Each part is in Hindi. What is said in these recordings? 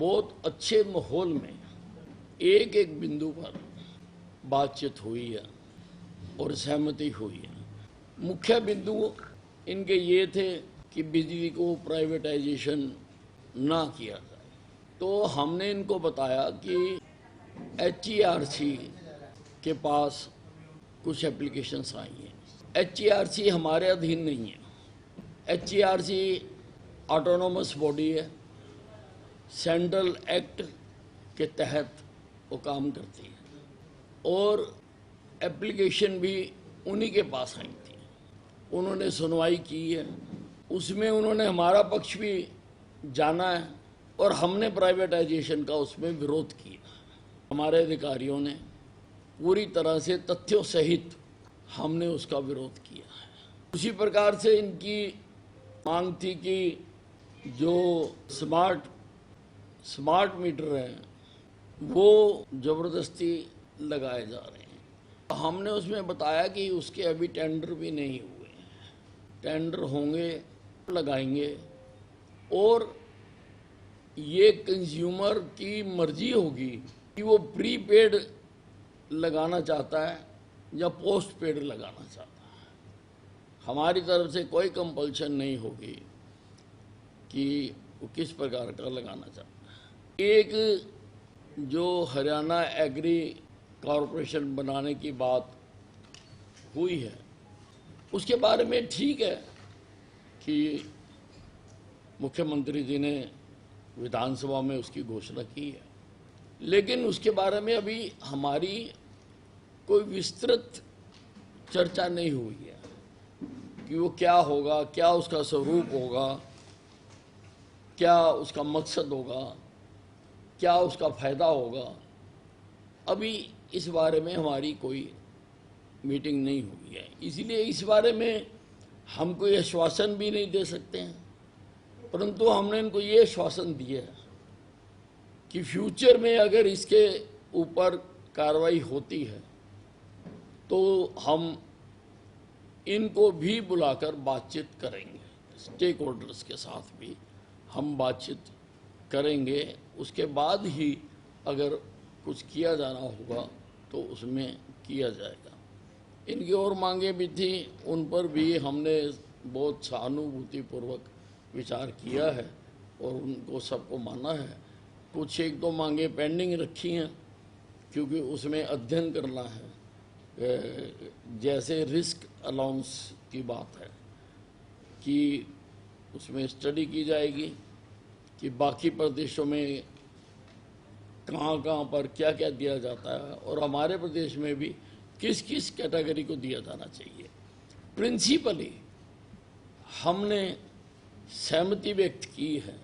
बहुत अच्छे माहौल में एक एक बिंदु पर बातचीत हुई है और सहमति हुई है। मुख्य बिंदु इनके ये थे कि बिजली को प्राइवेटाइजेशन ना किया जाए। तो हमने इनको बताया कि HERC के पास कुछ एप्लीकेशंस आई हैं। HERC हमारे अधीन नहीं है। HERC ऑटोनोमस बॉडी है, सेंट्रल एक्ट के तहत वो काम करती है और एप्लीकेशन भी उन्हीं के पास आई थी। उन्होंने सुनवाई की है, उसमें उन्होंने हमारा पक्ष भी जाना है और हमने प्राइवेटाइजेशन का उसमें विरोध किया। हमारे अधिकारियों ने पूरी तरह से तथ्यों सहित हमने उसका विरोध किया है। उसी प्रकार से इनकी मांग थी कि जो स्मार्ट मीटर हैं वो ज़बरदस्ती लगाए जा रहे हैं। हमने उसमें बताया कि उसके अभी टेंडर भी नहीं हुए, टेंडर होंगे लगाएंगे और ये कंज्यूमर की मर्जी होगी कि वो प्रीपेड लगाना चाहता है या पोस्ट पेड लगाना चाहता है। हमारी तरफ से कोई कंपल्शन नहीं होगी कि वो किस प्रकार का लगाना चाहता है। एक जो हरियाणा एग्री कॉरपोरेशन बनाने की बात हुई है उसके बारे में ठीक है कि मुख्यमंत्री जी ने विधानसभा में उसकी घोषणा की है, लेकिन उसके बारे में अभी हमारी कोई विस्तृत चर्चा नहीं हुई है कि वो क्या होगा, क्या उसका स्वरूप होगा, क्या उसका मकसद होगा, क्या उसका फायदा होगा। अभी इस बारे में हमारी कोई मीटिंग नहीं हुई है, इसलिए इस बारे में हम कोई आश्वासन भी नहीं दे सकते हैं। परंतु हमने इनको ये आश्वासन दिया है कि फ्यूचर में अगर इसके ऊपर कार्रवाई होती है तो हम इनको भी बुलाकर बातचीत करेंगे, स्टेक होल्डर्स के साथ भी हम बातचीत करेंगे। उसके बाद ही अगर कुछ किया जाना होगा तो उसमें किया जाएगा। इनकी और मांगें भी थी, उन पर भी हमने बहुत सहानुभूतिपूर्वक विचार किया है और उनको सबको माना है। कुछ एक दो मांगें पेंडिंग रखी हैं क्योंकि उसमें अध्ययन करना है। जैसे रिस्क अलाउंस की बात है कि उसमें स्टडी की जाएगी कि बाकी प्रदेशों में कहाँ पर क्या क्या दिया जाता है और हमारे प्रदेश में भी किस किस कैटेगरी को दिया जाना चाहिए। प्रिंसिपली हमने सहमति व्यक्त की है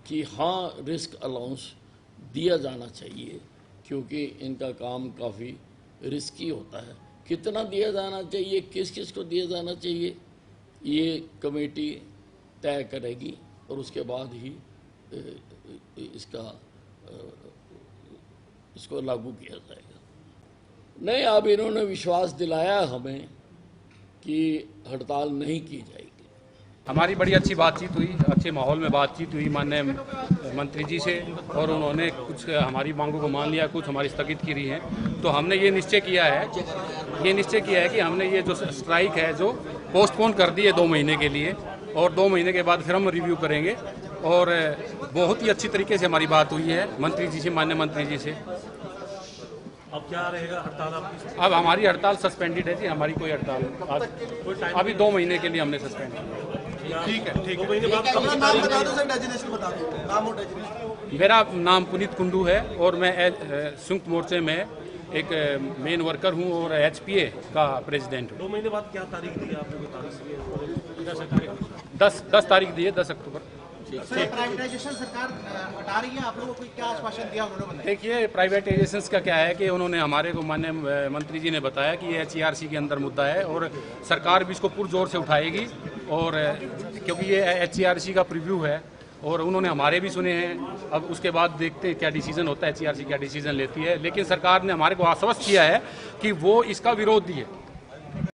कि हाँ, रिस्क अलाउंस दिया जाना चाहिए क्योंकि इनका काम काफ़ी रिस्की होता है। कितना दिया जाना चाहिए, किस किस को दिया जाना चाहिए, ये कमेटी तय करेगी और उसके बाद ही इसको लागू किया जाएगा। नहीं, अब इन्होंने विश्वास दिलाया हमें कि हड़ताल नहीं की जाएगी। हमारी बड़ी अच्छी बातचीत हुई, अच्छे माहौल में बातचीत हुई माननीय मंत्री जी से और उन्होंने कुछ हमारी मांगों को मान लिया, कुछ हमारी स्थगित की रही हैं। तो हमने ये निश्चय किया है कि हमने ये जो स्ट्राइक है जो पोस्टपोन कर दी है 2 महीने के लिए और 2 महीने के बाद फिर हम रिव्यू करेंगे। और बहुत ही अच्छी तरीके से हमारी बात हुई है मंत्री जी से, माननीय मंत्री जी से। अब क्या रहेगा हड़ताल आपकी? अब हमारी हड़ताल सस्पेंडेड है जी, हमारी कोई हड़ताल अभी 2 महीने के लिए हमने सस्पेंड किया। ठीक है, 2 महीने बाद मेरा नाम पुनीत कुंडू है और मैं संयुक्त मोर्चे में एक मेन वर्कर हूं और HPA का प्रेसिडेंट हूं। 2 महीने बाद क्या तारीख दी आपने? 10 तारीख दी है, 10 अक्टूबर। प्राइवेटाइजेशन सरकार हटा रही है, आप लोगों को क्या आश्वासन दिया उन्होंने? देखिए, प्राइवेटाइजेशन का क्या है कि उन्होंने हमारे को माननीय मंत्री जी ने बताया कि ये HERC के अंदर मुद्दा है और सरकार भी इसको पुरजोर से उठाएगी। और क्योंकि ये HERC का प्रीव्यू है और उन्होंने हमारे भी सुने हैं। अब उसके बाद देखते हैं क्या डिसीजन होता है, HERC क्या डिसीजन लेती है। लेकिन सरकार ने हमारे को आश्वस्त किया है कि वो इसका विरोधी है।